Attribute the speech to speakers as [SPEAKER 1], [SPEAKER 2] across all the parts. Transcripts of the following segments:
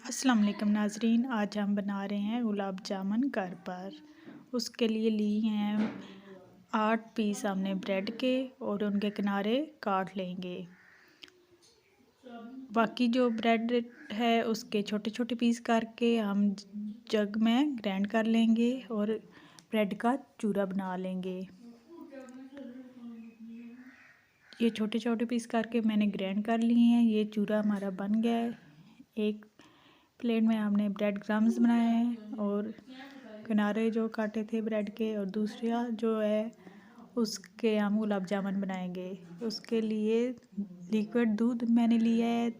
[SPEAKER 1] अस्सलाम वालेकुम नाजरीन, आज हम बना रहे हैं गुलाब जामुन घर पर। उसके लिए लिए हैं 8 पीस हमने ब्रेड के और उनके किनारे काट लेंगे। बाकी जो ब्रेड है उसके छोटे छोटे पीस करके हम जग में ग्राइंड कर लेंगे और ब्रेड का चूरा बना लेंगे। ये छोटे छोटे पीस करके मैंने ग्राइंड कर लिए हैं। ये चूरा हमारा बन गया है। एक प्लेट में हमने ब्रेड क्रम्स बनाए हैं और किनारे जो काटे थे ब्रेड के, और दूसरा जो है उसके हम गुलाब जामुन बनाएंगे। उसके लिए लिक्विड दूध मैंने लिया है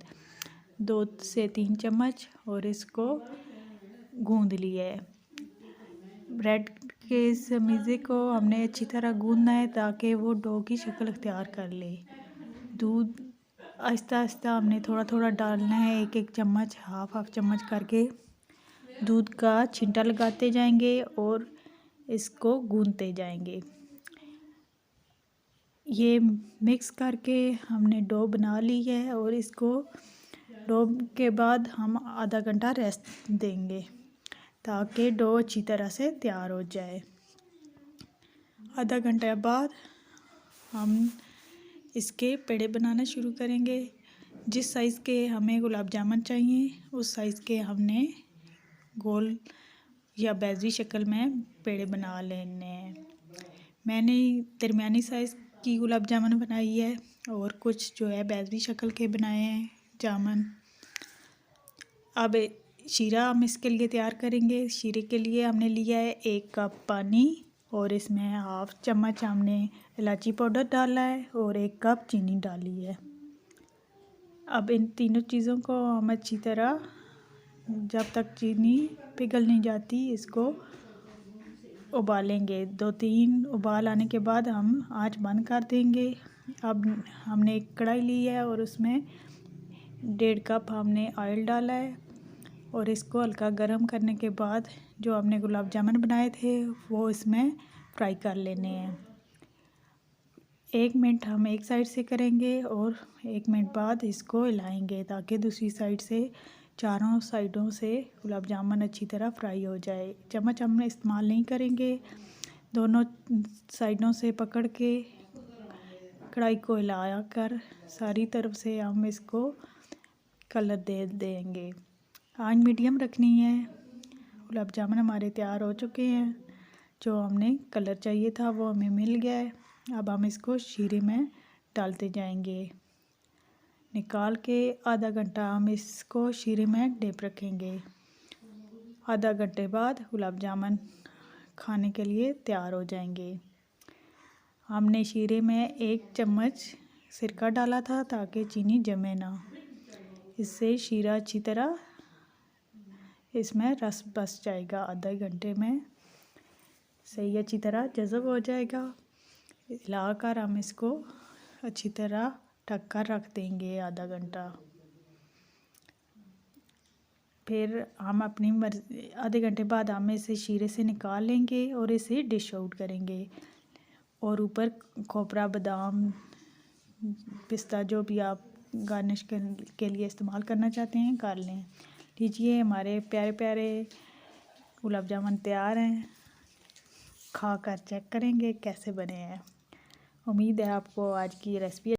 [SPEAKER 1] 2 से 3 चम्मच और इसको गूंद लिया है। ब्रेड के इस मिज़े को हमने अच्छी तरह गूंदना है ताकि वो डो की शक्ल अख्तियार कर ले। दूध आहिस्ता आहिस्ता हमने थोड़ा थोड़ा डालना है, एक एक चम्मच हाफ चम्मच करके दूध का छिंटा लगाते जाएंगे और इसको गूंदते जाएंगे। ये मिक्स करके हमने डो बना ली है और इसको डो के बाद हम आधा घंटा रेस्ट देंगे ताकि डो अच्छी तरह से तैयार हो जाए। आधा घंटे बाद हम इसके पेड़े बनाना शुरू करेंगे। जिस साइज़ के हमें गुलाब जामुन चाहिए उस साइज़ के हमने गोल या बेज़ी शक्ल में पेड़े बना लेने हैं। मैंने दरमियानी साइज़ की गुलाब जामुन बनाई है और कुछ जो है बेज़ी शक्ल के बनाए हैं जामुन। अब शीरा हम इसके लिए तैयार करेंगे। शीरे के लिए हमने लिया है 1 कप पानी और इसमें हाफ चम्मच हमने इलायची पाउडर डाला है और 1 कप चीनी डाली है। अब इन तीनों चीज़ों को हम अच्छी तरह, जब तक चीनी पिघल नहीं जाती, इसको उबालेंगे। 2-3 उबाल आने के बाद हम आंच बंद कर देंगे। अब हमने एक कढ़ाई ली है और उसमें 1.5 कप हमने ऑयल डाला है और इसको हल्का गर्म करने के बाद जो हमने गुलाब जामुन बनाए थे वो इसमें फ्राई कर लेने हैं। 1 मिनट हम एक साइड से करेंगे और 1 मिनट बाद इसको हिलाएंगे ताकि दूसरी साइड से चारों साइडों से गुलाब जामुन अच्छी तरह फ्राई हो जाए। चम्मच हम इस्तेमाल नहीं करेंगे, दोनों साइडों से पकड़ के कढ़ाई को हिला कर सारी तरफ से हम इसको कलर दे देंगे। आंच मीडियम रखनी है। गुलाब जामुन हमारे तैयार हो चुके हैं। जो हमने कलर चाहिए था वो हमें मिल गया है। अब हम इसको शीरे में डालते जाएंगे। निकाल के आधा घंटा हम इसको शीरे में डिप रखेंगे। आधा घंटे बाद गुलाब जामुन खाने के लिए तैयार हो जाएंगे। हमने शीरे में 1 चम्मच सिरका डाला था ताकि चीनी जमे ना। इससे शीरा अच्छी तरह इसमें रस बस जाएगा। आधे घंटे में सही अच्छी तरह जज़ब हो जाएगा। हिलाकर हम इसको अच्छी तरह ढक कर रख देंगे आधा घंटा। फिर हम अपनी मर्ज़ी आधे घंटे बाद हम इसे शीरे से निकाल लेंगे और इसे डिश आउट करेंगे। और ऊपर खोपरा, बादाम, पिस्ता जो भी आप गार्निश के लिए इस्तेमाल करना चाहते हैं कर लें। लीजिए, हमारे प्यारे प्यारे गुलाब जामुन तैयार हैं। खा कर चेक करेंगे कैसे बने हैं। उम्मीद है आपको आज की रेसिपी